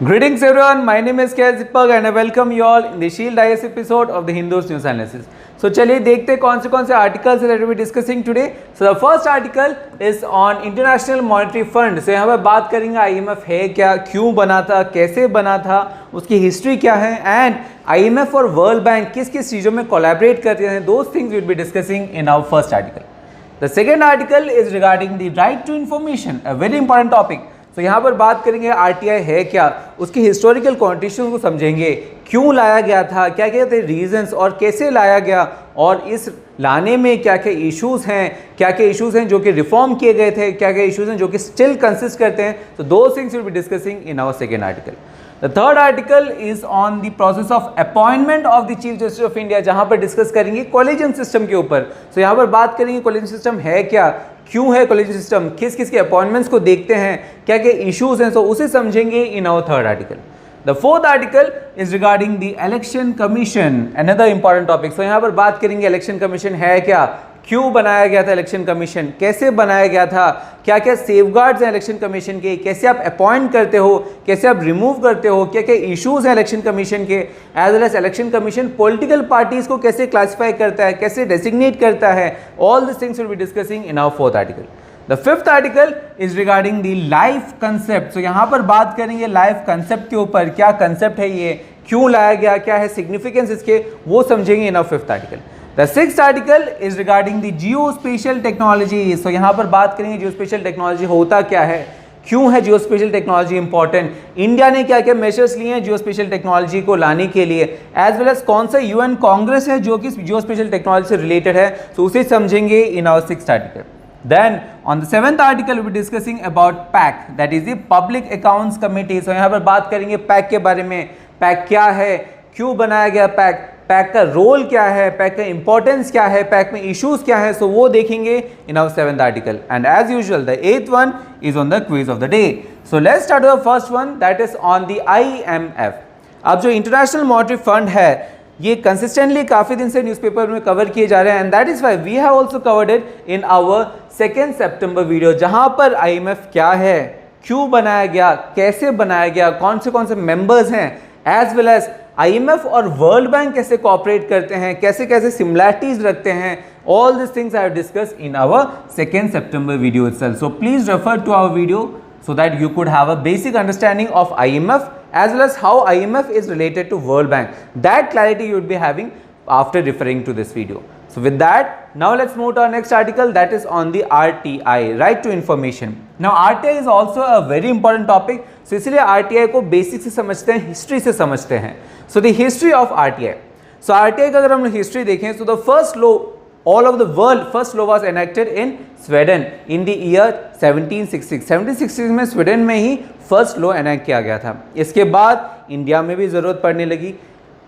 Greetings everyone, my name is KS Deepak and I welcome you all in the Shield IS episode of the Hindus News Analysis. So चलिए देखते हैं कौन से articles that we will be discussing today. So the first article is on International Monetary Fund. So यहाँ पर बात करेंगे IMF है क्या, क्यों बना था, कैसे बना था, उसकी हिस्ट्री क्या है एंड IMF और वर्ल्ड बैंक किस किस चीज़ों में कोलैबोरेट करते हैं. Those things we will be discussing in our first article. The second article is regarding the right to information, a very important topic. तो यहाँ पर बात करेंगे आरटीआई है क्या, उसकी हिस्टोरिकल कॉन्टेक्स्ट को समझेंगे, क्यों लाया गया था, क्या क्या थे रीजंस और कैसे लाया गया और इस लाने में क्या क्या इश्यूज़ हैं जो कि रिफॉर्म किए गए थे, क्या क्या इश्यूज़ हैं जो कि स्टिल कंसिस्ट करते हैं. तो दो things will be discussing in our second article. The third article is on the process of appointment of the chief justice of India, जहाँ पर डिस्कस करेंगे कॉलेजियम सिस्टम के ऊपर. तो यहाँ पर बात करेंगे कॉलेजियम सिस्टम है क्या, क्यों है कॉलेजियम सिस्टम, किस किस के अपॉइंटमेंट्स को देखते हैं, क्या क्या इश्यूज हैं, तो उसे समझेंगे in our third article. The fourth article is regarding the election commission, another important topic. तो यहाँ पर बात करेंगे इलेक्शन कमीशन है क्या, क्यों बनाया गया था इलेक्शन कमीशन, कैसे बनाया गया था, क्या क्या सेफगार्ड्स हैं इलेक्शन कमीशन के, कैसे आप अपॉइंट करते हो, कैसे आप रिमूव करते हो, क्या क्या इश्यूज हैं इलेक्शन कमीशन के, as well as election commission political parties को कैसे क्लासिफाई करता है, कैसे डेसिग्नेट करता है. All this things will be discussing in our fourth article. The fifth article is regarding the life concept. तो यहाँ पर बात करेंगे लाइफ कंसेप्ट के ऊपर, क्या कंसेप्ट है ये, क्यों लाया गया, क्या है सिग्निफिकेंस इसके, वो समझेंगे in our fifth article. The sixth article is regarding the geospatial technology. So यहाँ पर बात करेंगे geospatial technology होता क्या है, क्यों है geospatial technology important, इंडिया ने क्या क्या मेजर्स लिए हैं geospatial technology को लाने के लिए, एज वेल एज कौन सा UN कांग्रेस है जो कि geospatial technology से रिलेटेड है, तो उसे समझेंगे in our sixth article. Then on the seventh article we will be discussing about PAC, that is the Public Accounts Committee. So यहाँ पर बात करेंगे PAC के बारे में, PAC क्या है, क्यों बनाया गया PAC, पैक का रोल क्या है, पैक का इंपॉर्टेंस क्या है, पैक में इश्यूज क्या है, सो वो देखेंगे in our seventh article. And as usual the eighth one is on the quiz of the day. So let's start the first one, that is on the IMF. अब जो international monetary fund है ये consistently काफ़ी दिन से newspaper में cover किए जा रहे हैं, and that is why we have also covered it in our 2 सितंबर वीडियो, जहाँ पर IMF क्या है, क्यों बनाया गया, कैसे बनाया गया, कौन से मेंबर्स हैं, एज वेल एज IMF और वर्ल्ड बैंक कैसे कोऑपरेट करते हैं, कैसे कैसे सिमिलैरिटीज रखते हैं. All this things I have discussed in our 2 सितंबर video itself. So please refer to our video so that you could have a basic understanding of IMF as well as how IMF is related to World Bank. That clarity you would be having after referring to this video. So with that, now let's move to our next article, that is on the RTI, right to information. Now RTI is also a very important topic. So इसलिए RTI को basic से समझते हैं, history से समझते हैं. So the history of RTI. So RTI का अगर हम हिस्ट्री देखें, so the first law all of the world, first law was enacted in Sweden in the year 1766. 1766 में स्वीडन में ही फर्स्ट लॉ एनेक्ट किया गया था. इसके बाद इंडिया में भी ज़रूरत पड़ने लगी,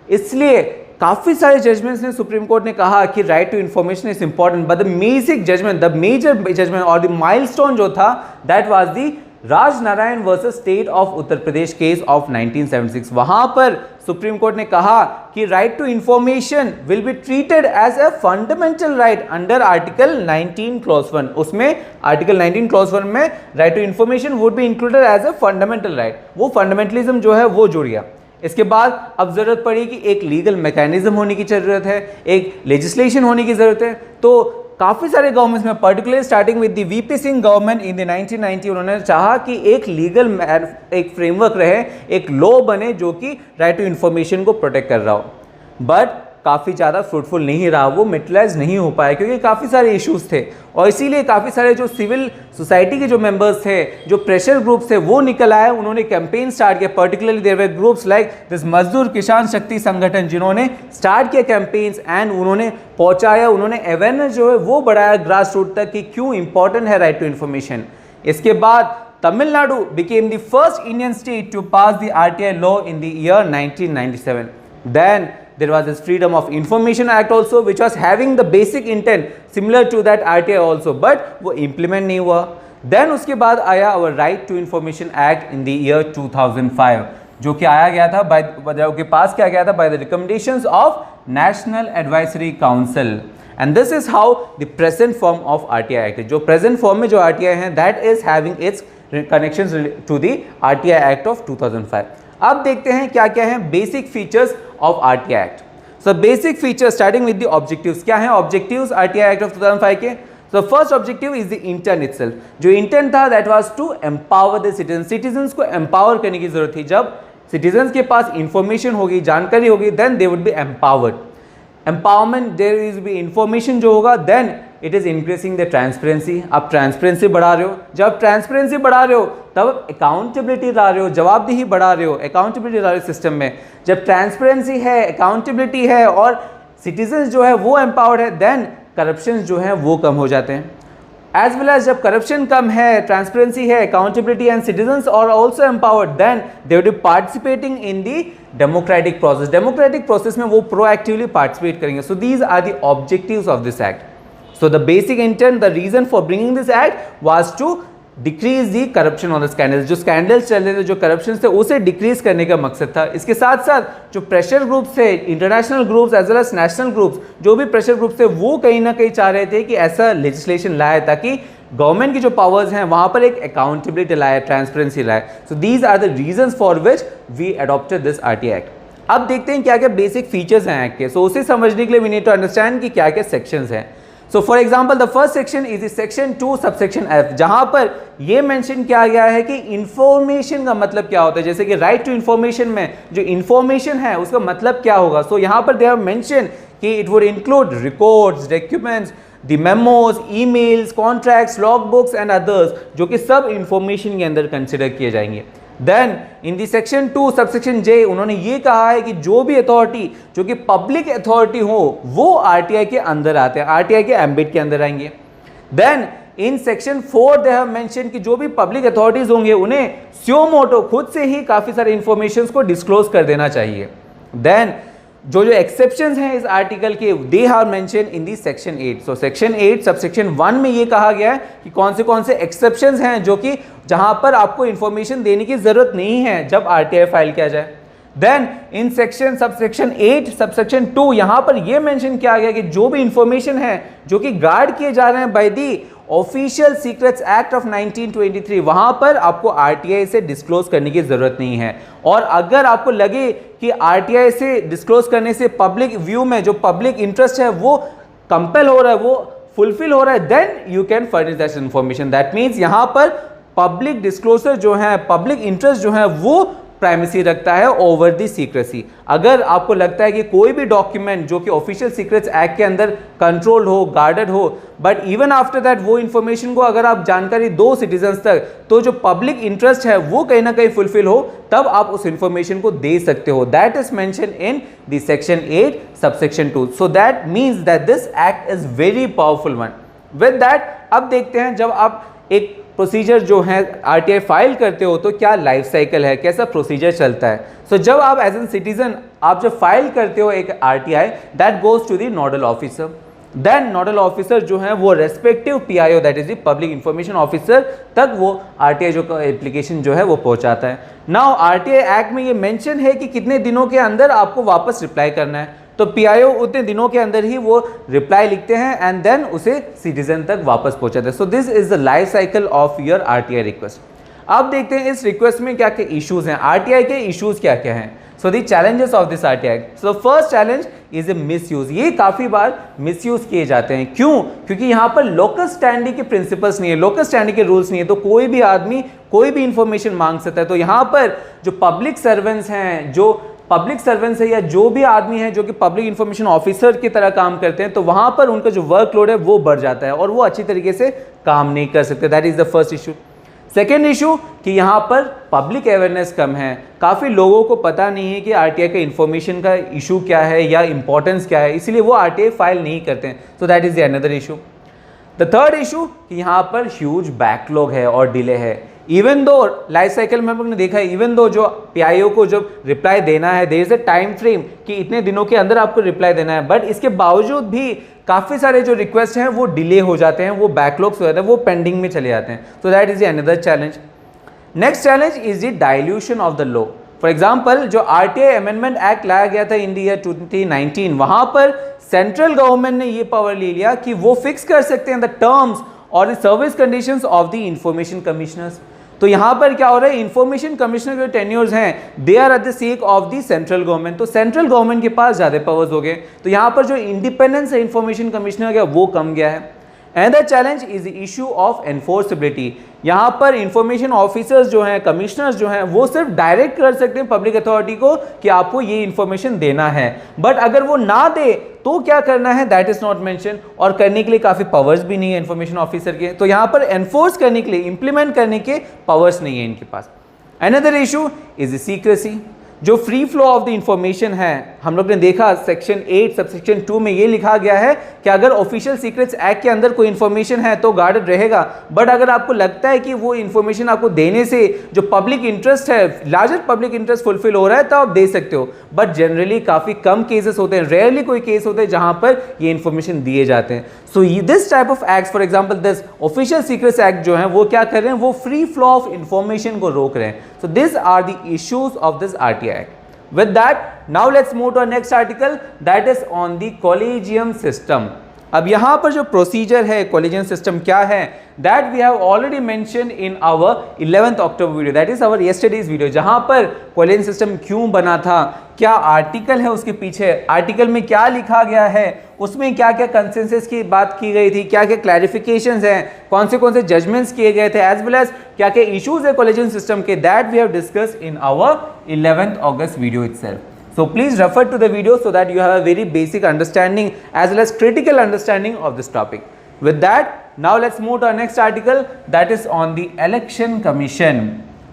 इसलिए काफ़ी सारे जजमेंट्स ने सुप्रीम कोर्ट ने कहा कि right to information is important, but the major judgement और द माइलस्टोन जो था that was the Rajnarayan versus state of Uttar Pradesh case of 1976. वहां पर सुप्रीम कोर्ट ने कहा कि right to information will be treated as a fundamental right under article 19 clause 1. उसमें article 19 clause 1 में right to information would be included as a fundamental right. वो fundamentalism जो है वो जुड़ गया. इसके बाद अब जरूरत पड़ी कि एक लीगल मैकेनिज्म होने की जरूरत है, एक लेजिस्लेशन होने की जरूरत है. तो काफ़ी सारे गवर्नमेंट्स में particularly starting with the VP Singh government in the 1990 उन्होंने चाहा कि एक लीगल एक फ्रेमवर्क रहे, एक लॉ बने जो कि राइट टू इन्फॉर्मेशन को प्रोटेक्ट कर रहा हो. बट काफ़ी ज़्यादा फ्रूटफुल नहीं रहा, वो मेटलाइज नहीं हो पाया क्योंकि काफ़ी सारे इश्यूज थे, और इसीलिए काफ़ी सारे जो सिविल सोसाइटी के जो मेंबर्स थे, जो प्रेशर ग्रुप्स थे, वो निकल आए. उन्होंने कैंपेन स्टार्ट किया. Particularly there were groups like this Mazdoor Kisan शक्ति संगठन, जिन्होंने स्टार्ट किया कैंपेन्स एंड उन्होंने पहुंचाया, उन्होंने अवेयरनेस जो है वो बढ़ाया ग्रास रूट तक कि क्यों इंपॉर्टेंट है राइट टू इन्फॉर्मेशन. इसके बाद Tamil Nadu became the first Indian state to pass the RTI law in the year 1997. Then there was this Freedom of Information Act also, which was having the basic intent similar to that RTI also, but वो implement नहीं हुआ. Then उसके बाद आया our Right to Information Act in the year 2005, जो कि आया गया था जो कि पास किया गया था by the recommendations of National Advisory Council. And this is how the present form of RTI act, जो प्रेजेंट फॉर्म में जो आरटीआई है that is having its connections to the RTI act of 2005. अब देखते हैं क्या क्या है basic features of RTI act. So basic features starting with the objectives. क्या है ऑब्जेक्टिव्स आरटीआई एक्ट ऑफ 2005 के? So first objective is the intent itself. जो intent था that was to empower the citizens. Citizens को empower करने की जरूरत थी. जब citizens के पास information होगी, जानकारी होगी, then they would be empowered. Empowerment, there is be information जो होगा, then it is increasing the transparency. आप transparency बढ़ा रहे हो. जब transparency बढ़ा रहे हो तब accountability ला रहे हो, जवाबदेही बढ़ा रहे हो, accountability ला रहे हो सिस्टम में. जब transparency है, accountability है और citizens जो है वो empowered है, then करप्शन जो है वो कम हो जाते हैं. एज वेल एज जब करप्शन कम है, ट्रांसपेरेंसी है, accountability and citizens are also empowered, then they will be participating in the democratic process. Democratic process में वो प्रोएक्टिवली पार्टिसिपेट करेंगे. So these are the objectives of this act. So the basic intent, the reason for bringing this act was to decrease the corruption on the scandals. जो scandals चल रहे थे, जो corruption थे, उसे डिक्रीज करने का मकसद था. इसके साथ साथ जो प्रेशर ग्रुप्स थे, international groups as well as national groups, जो भी प्रेशर ग्रुप्स थे वो कहीं ना कहीं चाह रहे थे कि ऐसा लेजिस्लेशन लाए ताकि गवर्नमेंट की जो पावर्स हैं वहां पर एक अकाउंटेबिलिटी लाए, ट्रांसपेरेंसी लाए. So these are the reasons for which we adopted this RTI act. अब देखते हैं क्या क्या बेसिक फीचर्स हैं एक्ट के. सो उसे समझने के लिए वी नीड टू अंडरस्टैंड कि क्या क्या सेक्शंस हैं. So for example, the first section is the section 2 subsection F, जहां पर ये मेंशन किया गया है कि इंफॉर्मेशन का मतलब क्या होता है. जैसे कि राइट टू इंफॉर्मेशन में जो इंफॉर्मेशन है उसका मतलब क्या होगा. सो यहाँ पर दे हैव मेंशन कि it would include records, documents, the memos, emails, contracts, log books and others, जो कि सब इंफॉर्मेशन के अंदर कंसिडर किए जाएंगे. Then in the section 2 subsection J उन्होंने ये कहा है कि जो भी अथॉरिटी जो कि पब्लिक अथॉरिटी हो वो आरटीआई के अंदर आते हैं, आरटीआई के एम्बिट के अंदर आएंगे. Then in section 4 they have mention कि जो भी पब्लिक अथॉरिटीज होंगे उन्हें स्यो मोटो खुद से ही काफी सारे इंफॉर्मेशन को डिस्क्लोज कर देना चाहिए. देन जो एक्सेप्शंस हैं इस आर्टिकल के दे have mention in the section 8. So section 8 subsection 1 में ये कहा गया है कि कौन से एक्सेप्शंस हैं जो कि जहां पर आपको इंफॉर्मेशन देने की जरूरत नहीं है जब आरटीआई फाइल किया जाए. Then in section subsection 8 subsection 2 यहां पर यह मेंशन किया गया कि जो भी इंफॉर्मेशन है जो कि गार्ड किए जा रहे हैं by the official secrets act of 1923 वहां पर आपको आरटीआई से डिस्क्लोज करने की जरूरत नहीं है. और अगर आपको लगे कि आरटीआई से डिस्क्लोज करने से पब्लिक व्यू में जो पब्लिक इंटरेस्ट है वो कंपेल हो रहा है, वो फुलफिल हो रहा है, then you can furnish that information. That means यहां पर पब्लिक डिस्क्लोजर जो है, पब्लिक इंटरेस्ट जो है वो प्राइमेसी रखता है ओवर दी सीक्रेसी. अगर आपको लगता है कि कोई भी डॉक्यूमेंट जो कि ऑफिशियल सीक्रेट्स एक्ट के अंदर कंट्रोल्ड हो, गार्डेड हो, बट इवन आफ्टर दैट वो इंफॉर्मेशन को अगर आप जानकारी दो सिटीजन्स तक, तो जो पब्लिक इंटरेस्ट है वो कहीं ना कहीं फुलफिल हो, तब आप उस इंफॉर्मेशन को दे सकते हो. That is mention in the section 8 subsection 2. So that means that this act is very powerful one. With that अब देखते हैं जब आप एक प्रोसीजर जो है आरटीआई फाइल करते हो तो क्या लाइफ साइकिल है, कैसा प्रोसीजर चलता है. सो जब आप एज एन सिटीजन आप जब फाइल करते हो एक RTI, that goes to the nodal officer. Then nodal officer जो है वो respective PIO that is the public information officer तक वो आरटीआई जो एप्लीकेशन जो है वो पहुंचाता है. नाउ आरटीआई एक्ट में ये मेंशन है कि कितने दिनों के अंदर आपको वापस रिप्लाई करना है. तो पीआईओ उतने दिनों के अंदर ही वो रिप्लाई लिखते हैं एंड देन उसे सिटीजन तक वापस पहुंचाते हैं. So this is the life cycle of your RTI request. अब देखते हैं इस रिक्वेस्ट में क्या क्या इश्यूज हैं, आरटीआई के इश्यूज क्या क्या हैं. So the challenges of this RTI. So first challenge is a misuse. ये काफी बार मिसयूज किए जाते हैं. क्यों? क्योंकि यहाँ पर लोकल स्टैंडी के प्रिंसिपल्स नहीं है, लोकल स्टैंडी के रूल्स नहीं है, तो कोई भी आदमी कोई भी इंफॉर्मेशन मांग सकता है. तो यहाँ पर जो पब्लिक सर्वेंट्स हैं, जो पब्लिक सर्वेंट्स है या जो भी आदमी है जो कि पब्लिक इंफॉर्मेशन ऑफिसर की तरह काम करते हैं, तो वहां पर उनका जो वर्कलोड है वो बढ़ जाता है और वो अच्छी तरीके से काम नहीं कर सकते. That is the first issue. Second issue कि यहाँ पर पब्लिक अवेयरनेस कम है. काफ़ी लोगों को पता नहीं है कि आरटीआई का इंफॉर्मेशन का इशू क्या है या इंपॉर्टेंस क्या है, इसलिए वो आरटीआई फाइल नहीं करते हैं. So that is the another issue. The third issue कि यहाँ पर ह्यूज बैकलॉग है और डिले है. इवन दो लाइफ साइकिल में हम लोग ने देखा है, इवन दो जो पीआईओ को जब रिप्लाई देना है there is a time frame कि इतने दिनों के अंदर आपको रिप्लाई देना है, बट इसके बावजूद भी काफ़ी सारे जो रिक्वेस्ट हैं वो डिले हो जाते हैं, वो बैकलॉग्स हो जाते हैं, वो पेंडिंग में चले जाते हैं. So that is another challenge. Next challenge is the dilution of the law. For example जो RTI अमेंडमेंट एक्ट लाया गया था इन ईयर 2019, वहां पर सेंट्रल गवर्नमेंट ने ये पावर ले लिया कि वो फिक्स कर सकते हैं द टर्म्स और the service conditions of the information commissioners. तो यहां पर क्या हो रहा है, इंफॉर्मेशन कमिश्नर के टेन्योर्स हैं they are at the sake of the central government, तो सेंट्रल गवर्नमेंट के पास ज्यादा पावर्स हो गए, तो यहां पर जो इंडिपेंडेंस है इंफॉर्मेशन कमिश्नर का वो कम गया है। Another challenge is the issue of enforceability। यहाँ पर इंफॉर्मेशन ऑफिसर्स जो हैं, कमिश्नर्स जो हैं, वो सिर्फ डायरेक्ट कर सकते हैं पब्लिक अथॉरिटी को कि आपको ये इंफॉर्मेशन देना है, बट अगर वो ना दे तो क्या करना है दैट इज नॉट मेंशन, और करने के लिए काफी पावर्स भी नहीं है इंफॉर्मेशन ऑफिसर के, तो यहाँ पर एनफोर्स करने के लिए, इंप्लीमेंट करने के पावर्स नहीं है इनके पास। Another issue is the secrecy। जो free flow of the information है, हम लोग ने देखा सेक्शन 8 सबसेक्शन 2 में ये लिखा गया है कि अगर ऑफिशियल सीक्रेट्स एक्ट के अंदर कोई इंफॉर्मेशन है तो गार्डेड रहेगा, बट अगर आपको लगता है कि वो इंफॉर्मेशन आपको देने से जो पब्लिक इंटरेस्ट है, लार्जर पब्लिक इंटरेस्ट फुलफिल हो रहा है, तो आप दे सकते हो, बट जनरली काफी कम केसेस होते हैं, रेयरली कोई केस होते हैं जहां पर ये इंफॉर्मेशन दिए जाते हैं। So this type of act, for example this official secrets act जो है वो क्या कर रहे हैं, वो फ्री फ्लो ऑफ इंफॉर्मेशन को रोक रहे हैं। So this are the issues of this RTI Act. With that, now let's move to our next article, that is on the collegium system. अब यहाँ पर जो प्रोसीजर है, कॉलेजियम सिस्टम क्या है, that we have already mention in our 11th October video, that is our yesterday's video, जहाँ पर collegium system क्यों बना था, क्या आर्टिकल है उसके पीछे, आर्टिकल में क्या लिखा गया है, उसमें क्या क्या कंसेंसस की बात की गई थी, क्या क्या क्लैरिफिकेशंस हैं, कौन से जजमेंट्स किए गए थे, एज वेल एज क्या क्या इश्यूज है कॉलेजियम सिस्टम के, that we have discuss in our 11th August video itself. So please refer to the video so that you have a very basic understanding as well as critical understanding of this topic. With that, now let's move to our next article, that is on the Election Commission.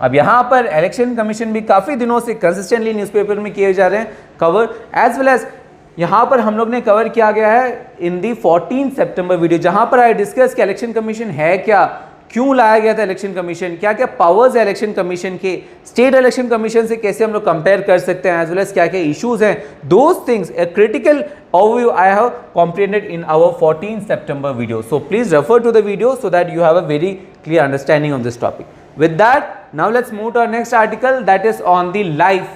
अब यहाँ पर election commission भी काफ़ी दिनों से consistently newspaper में किए जा रहे हैं कवर, एज वेल एज यहाँ पर हम लोग ने कवर किया गया है इन दी 14 सितंबर वीडियो, जहाँ पर आई डिस्कस कि इलेक्शन कमीशन है क्या, क्यों लाया गया था इलेक्शन कमीशन, क्या क्या पावर्स है इलेक्शन कमीशन के, स्टेट इलेक्शन कमीशन से कैसे हम लोग कंपेयर कर सकते हैं, एज वेल एज क्या क्या इश्यूज हैं, those things a critical overview I have comprehended in our 14 September video. So please refer to the video so that you have a very clear understanding of this topic. With that now let's move to our next article, that is on the life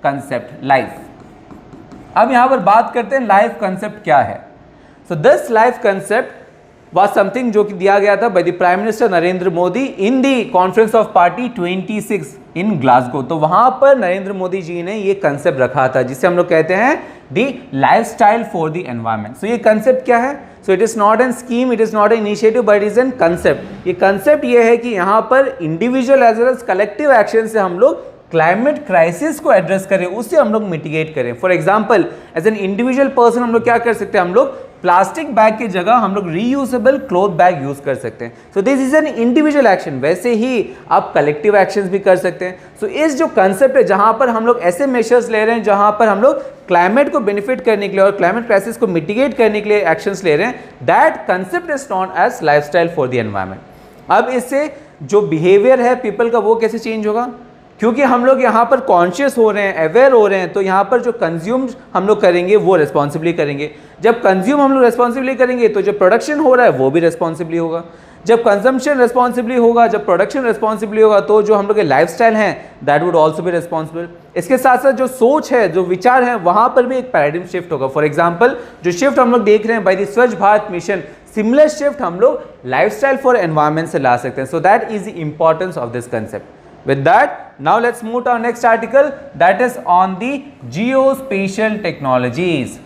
concept, life. अब यहाँ पर बात करते हैं life concept क्या है। So this life concept was something जो कि दिया गया था by the Prime Minister Narendra Modi in the Conference of Party 26 in Glasgow। तो वहाँ पर नरेंद्र मोदी जी ने ये कंसेप्ट रखा था जिसे हम लोग कहते हैं the lifestyle for the environment। So ये कंसेप्ट क्या है? So it is not an scheme, it is not an initiative, but it is an concept। ये कंसेप्ट ये है कि यहाँ पर individual as well as collective action से हम लोग क्लाइमेट क्राइसिस को एड्रेस करें, उससे हम लोग मिटिगेट करें। For example as an individual person हम लोग क्या कर सकते हैं, हम लोग प्लास्टिक बैग की जगह हम लोग रीयूजेबल क्लॉथ बैग यूज कर सकते हैं। So this is an individual action, वैसे ही आप कलेक्टिव एक्शंस भी कर सकते हैं। सो इस जो कंसेप्ट है जहां पर हम लोग ऐसे मेजर्स ले रहे हैं जहां पर हम लोग क्लाइमेट को बेनिफिट करने के लिए और क्लाइमेट क्राइसिस को मिटिगेट करने के लिए एक्शंस ले रहे हैं, that concept is known as lifestyle for the environment. अब इससे जो बिहेवियर है पीपल का वो कैसे चेंज होगा, क्योंकि हम लोग यहाँ पर कॉन्शियस हो रहे हैं, अवेयर हो रहे हैं, तो यहाँ पर जो कंज्यूम हम लोग करेंगे वो रेस्पॉन्सिबली करेंगे। जब कंज्यूम हम लोग रेस्पॉन्सिबली करेंगे तो जो प्रोडक्शन हो रहा है वो भी रेस्पॉन्सिबली होगा। जब कंजम्पशन रेस्पॉन्सिबली होगा, जब प्रोडक्शन रेस्पॉन्सिबली होगा, तो जो हम लोग के लाइफस्टाइल हैं that would also be responsible. इसके साथ साथ जो सोच है, जो विचार है, वहाँ पर भी एक पैराडिम शिफ्ट होगा। फॉर एग्जाम्पल जो शिफ्ट हम लोग देख रहे हैं बाय द स्वच्छ भारत मिशन, सिमिलर शिफ्ट हम लोग लाइफस्टाइल फॉर एनवायरमेंट से ला सकते हैं। So that is the importance of this concept. With that, now let's move to our next article, that is on the geospatial technologies।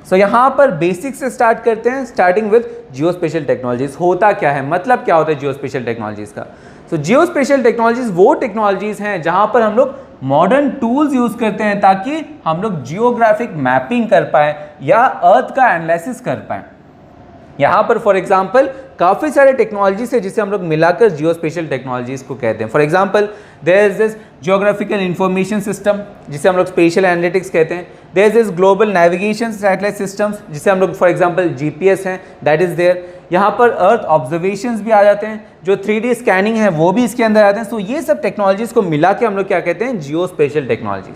So यहाँ पर basic से start करते हैं, स्टार्टिंग विद जियोस्पेशियल टेक्नोलॉजीज। होता क्या है, मतलब क्या होता है जियोस्पेशियल टेक्नोलॉजीज का। सो जियोस्पेशियल टेक्नोलॉजीज वो टेक्नोलॉजीज हैं जहाँ पर हम लोग मॉडर्न टूल्स यूज करते हैं ताकि हम लोग जियोग्राफिक मैपिंग कर पाए या अर्थ का एनालिसिस कर पाए। यहाँ पर फॉर एग्जाम्पल काफ़ी सारे टेक्नोलॉजीज है जिसे हम लोग मिलाकर जियोस्पेशियल टेक्नोलॉजीज को कहते हैं। For example there is this geographical information system जिसे हम लोग स्पेशल एनालिटिक्स कहते हैं। There is this global navigation satellite systems जिसे हम लोग फॉर एग्जाम्पल GPS हैं, दैट इज देयर। यहाँ पर अर्थ ऑब्जर्वेशंस भी आ जाते हैं, जो 3D स्कैनिंग है वो भी इसके अंदर आते हैं। सो ये सब टेक्नोलॉजीज को मिला के हम लोग क्या कहते हैं, जियोस्पेशियल टेक्नोलॉजीज।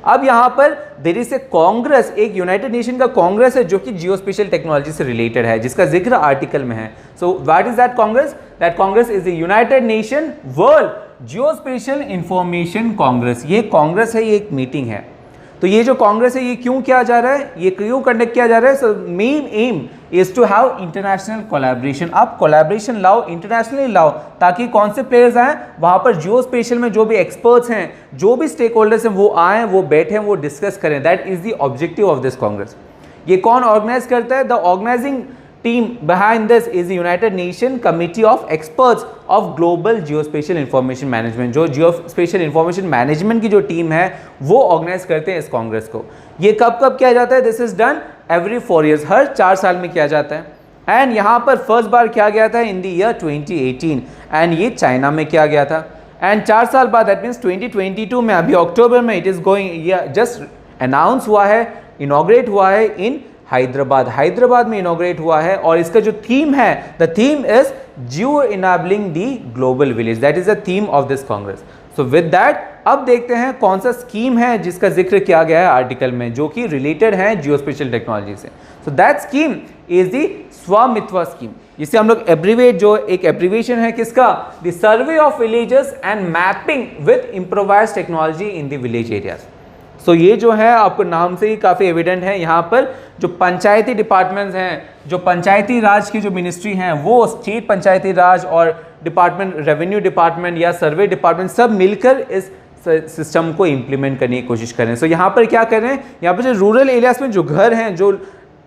अब यहाँ पर देयर इज ए कांग्रेस, एक यूनाइटेड नेशन का कांग्रेस है जो कि जियोस्पेशियल टेक्नोलॉजी से रिलेटेड है, जिसका जिक्र आर्टिकल में है। So what is that Congress? That Congress is the United nation world geospatial information Congress, ये कांग्रेस है, ये एक मीटिंग है। तो ये जो कांग्रेस है ये क्यों किया जा रहा है, ये क्यों कंडक्ट किया जा रहा है? So main aim is to have international collaboration. आप कोलैबोरेशन लाओ, इंटरनेशनली लाओ, ताकि कौन से प्लेयर्स आए वहाँ पर, जियोस्पेशियल में जो भी एक्सपर्ट्स हैं, जो भी स्टेक होल्डर्स हैं, वो आएँ, वो बैठें, वो डिस्कस करें। That is the objective of this congress. ये कौन ऑर्गेनाइज करता है? The organizing team behind this is the United Nations Committee of Experts of Global Geospatial Information Management। जो Geospatial Information Management की जो टीम है वो ऑर्गेनाइज करते हैं इस कांग्रेस को। ये कब कब किया जाता है? This is done every 4 years, हर 4 साल में किया जाता है। एंड यहाँ पर फर्स्ट बार किया गया था इन द ईयर 2018 एंड ये चाइना में किया गया था। एंड 4 साल बाद, दैट मीन्स 2022 में, अभी अक्टूबर में it is going, just announce हुआ है, इनॉग्रेट हुआ है इन हैदराबाद में इनॉग्रेट हुआ है। और इसका जो थीम है, the theme is Jio enabling the global village, that is the theme of this Congress. So with that अब देखते हैं कौन सा स्कीम है जिसका जिक्र किया गया है आर्टिकल में, जो कि रिलेटेड है जियोस्पेशियल टेक्नोलॉजी से। So that scheme is the Svamitva scheme, जिसे हम लोग एब्रीवेट, जो एक एब्रीवेशन है किसका? The survey of villages and mapping with improvised technology in the village areas. So ये जो है आपको नाम से ही काफ़ी एविडेंट है, यहाँ पर जो पंचायती डिपार्टमेंट्स हैं, जो पंचायती राज की जो मिनिस्ट्री हैं, वो स्टेट पंचायती राज और डिपार्टमेंट, रेवेन्यू डिपार्टमेंट या सर्वे डिपार्टमेंट, सब मिलकर इस सिस्टम को इम्प्लीमेंट करने की कोशिश कर रहे हैं। सो यहाँ पर क्या कर रहे हैं? यहाँ पर जो रूरल एरियाज में जो घर हैं,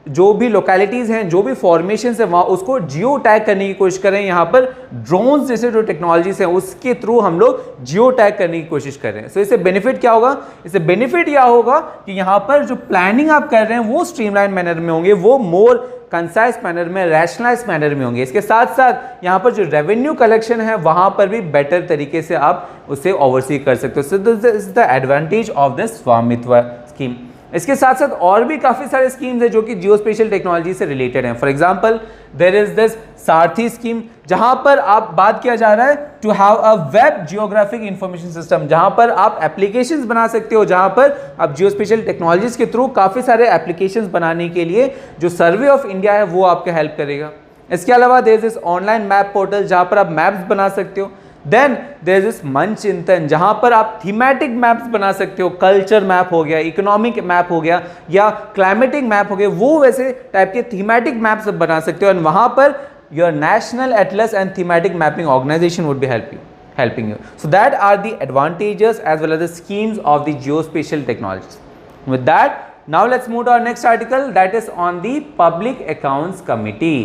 जो भी लोकेलिटीज़ हैं, जो भी फॉर्मेशन है, वहाँ उसको जियो टैग करने की कोशिश कर रहे हैं। यहाँ पर ड्रोन्स जैसे जो टेक्नोलॉजीज हैं उसके थ्रू हम लोग जियो टैग करने की कोशिश कर रहे हैं। सो इससे बेनिफिट क्या होगा? इससे बेनिफिट यह होगा कि यहाँ पर जो प्लानिंग आप कर रहे हैं वो स्ट्रीमलाइन मैनर में होंगे, वो मोर कंसाइज मैनर में, रैशनलाइज मैनर में होंगे। इसके साथ साथ यहाँ पर जो रेवेन्यू कलेक्शन है वहाँ पर भी बेटर तरीके से आप उसे ओवरसी कर सकते हो। So this is the advantage of this स्वामित्व स्कीम। इसके साथ साथ और भी काफ़ी सारे स्कीम्स हैं जो कि जियोस्पेशियल टेक्नोलॉजी से रिलेटेड हैं। For example there is this Sarathi scheme, जहां पर आप बात किया जा रहा है to have a web geographic information system, जहां पर आप एप्लीकेशंस बना सकते हो, जहां पर आप जियोस्पेशियल टेक्नोलॉजीज के थ्रू काफ़ी सारे एप्लीकेशंस बनाने के लिए जो सर्वे ऑफ इंडिया है वो आपको हेल्प करेगा। इसके अलावा there is this online map portal, जहां पर आप मैप्स बना सकते हो। Then there is this Manchitran, जहां पर आप थीमेटिक मैप्स बना सकते हो, कल्चर मैप हो गया, इकोनॉमिक मैप हो गया या क्लाइमेटिक मैप हो गया, वो वैसे टाइप के थीमेटिक मैप्स बना सकते हो। एंड वहां पर your national atlas and thematic mapping organization would be helping you. So that are the advantages as well as the schemes of the geospatial technologies. With that, now let's move to our next article, that is on the Public Accounts Committee.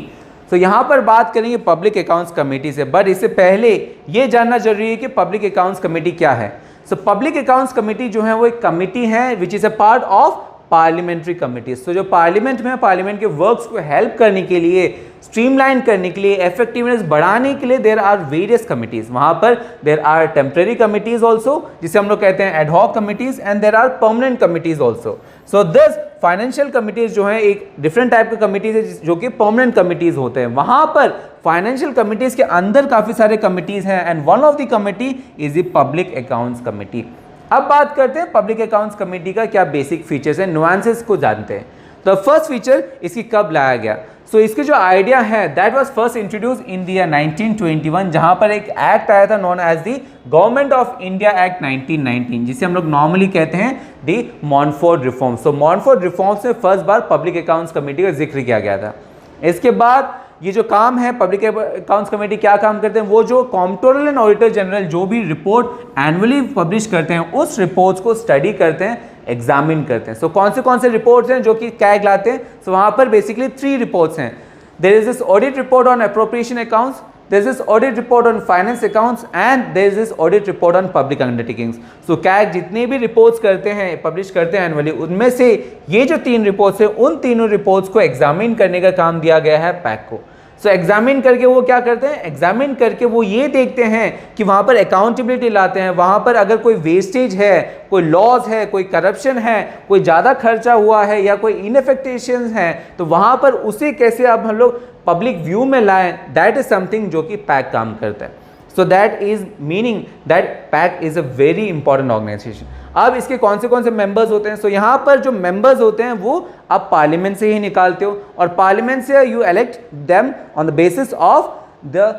तो यहाँ पर बात करेंगे public accounts committee से, but इससे पहले ये जानना जरूरी है कि पब्लिक अकाउंट्स कमेटी क्या है। सो पब्लिक अकाउंट्स कमेटी जो है वो एक कमेटी है which is a part of parliamentary committees. तो जो पार्लियामेंट में पार्लियामेंट के वर्क्स को हेल्प करने के लिए, स्ट्रीमलाइन करने के लिए, इफेक्टिवनेस बढ़ाने के लिए देयर आर वेरियस कमिटीज। वहाँ पर there are temporary committees also, जिसे हम लोग कहते हैं ad hoc committees, and there are permanent committees also. So this financial committees जो है एक डिफरेंट टाइप के कमिटीज है जो कि परमानेंट कमिटीज होते हैं। वहाँ पर फाइनेंशियल कमिटीज के अंदर काफ़ी सारे कमिटीज हैं and one of the committee is the public accounts committee. अब बात करते हैं पब्लिक अकाउंट्स कमेटी का क्या बेसिक फीचर्स हैं, नुआंसेस को जानते हैं। तो फर्स्ट फीचर इसकी कब लाया गया। सो इसके जो आइडिया है that was first introduce in the year 1921, जहां पर एक एक्ट आया था known as the government of India act 1919, जिसे हम लोग नॉर्मली कहते हैं द मॉनफोर्ड रिफॉर्म्स। सो मॉनफोर्ड रिफॉर्म्स में फर्स्ट बार पब्लिक अकाउंट्स कमेटी का जिक्र किया गया था। इसके बाद ये जो काम है पब्लिक अकाउंट्स कमेटी क्या काम करते हैं, वो जो कॉम्प्ट्रोलर एंड ऑडिटर जनरल जो भी रिपोर्ट एनुअली पब्लिश करते हैं उस रिपोर्ट्स को स्टडी करते हैं, एग्जामिन करते हैं। सो कौन से रिपोर्ट्स हैं जो कि कैग लाते हैं। सो वहाँ पर बेसिकली 3 रिपोर्ट्स हैं। There is this audit report on appropriation accounts, there is this audit report on finance accounts and there is this audit report on public undertakings. So CAG जितने भी reports करते हैं, publish करते हैं annually, उनमें से ये जो 3 रिपोर्ट्स हैं उन तीनों रिपोर्ट्स को एग्जामिन करने का काम दिया गया है पैक को। सो एग्जामिन करके वो क्या करते हैं, एग्जामिन करके वो ये देखते हैं कि वहाँ पर अकाउंटेबिलिटी लाते हैं, वहाँ पर अगर कोई वेस्टेज है, कोई लॉस है, कोई करप्शन है, कोई ज़्यादा खर्चा हुआ है या कोई इनफेक्टेशन है, तो वहाँ पर उसे कैसे अब हम लोग पब्लिक व्यू में लाएं, दैट इज समथिंग जो कि पैक काम करता है। So that is meaning that PAC is a very important organization. अब इसके कौन से मेंबर्स होते हैं। सो यहाँ पर जो मेंबर्स होते हैं वो आप पार्लियामेंट से ही निकालते हो और पार्लियामेंट से you elect them on the basis of the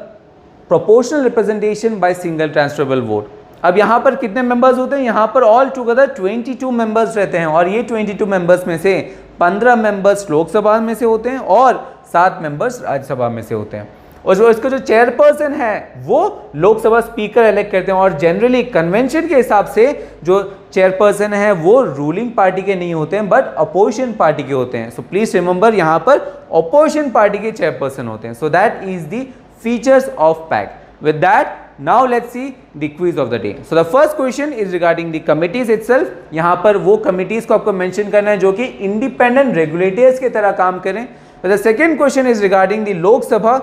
proportional representation by single transferable vote. अब यहाँ पर कितने मेंबर्स होते हैं, यहाँ पर ऑल टुगेदर 22 मेंबर्स रहते हैं और ये 22 मेंबर्स में से 15 मेंबर्स लोकसभा में से होते हैं और 7 मेंबर्स राज्यसभा में से होते हैं। और जो इसका जो चेयरपर्सन है वो लोकसभा स्पीकर इलेक्ट करते हैं और जनरली कन्वेंशन के हिसाब से जो चेयरपर्सन है वो रूलिंग पार्टी के नहीं होते हैं बट अपोजिशन पार्टी के होते हैं। सो प्लीज रिमेंबर यहाँ पर अपोजिशन पार्टी के चेयरपर्सन होते हैं। So that is the features of पैक्ट। With that now let's see the quiz of the day. So the first question is regarding the committees itself. यहाँ पर वो committees को आपको mention करना है जो कि independent regulators के तरह काम करें. The second question is regarding the Lok Sabha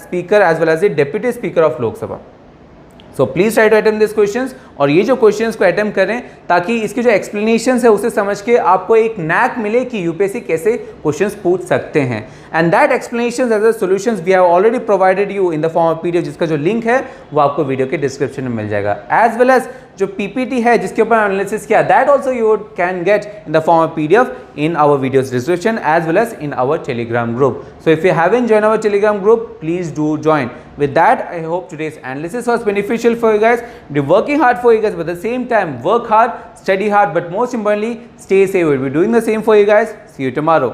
speaker as well as the deputy speaker of Lok Sabha. So please try to attempt these questions और ये जो questions को attempt करें ताकि इसकी जो explanations है उसे समझ के आपको एक नैक मिले कि यूपीएससी कैसे questions पूछ सकते हैं। And that explanations as well as solutions we have already provided you in the form of PDF जिसका जो link है वो आपको वीडियो के डिस्क्रिप्शन में मिल जाएगा। As well as जो PPT है जिसके ऊपर एनालिसिस किया that also you can get in the form of PDF in our videos description as well as in our Telegram group. So if you haven't joined our Telegram group, please do join. With that, I hope today's analysis was beneficial for you guys. Be working hard for you guys, but at the same time, work hard, study hard, but most importantly, stay safe. We'll be doing the same for you guys. See you tomorrow.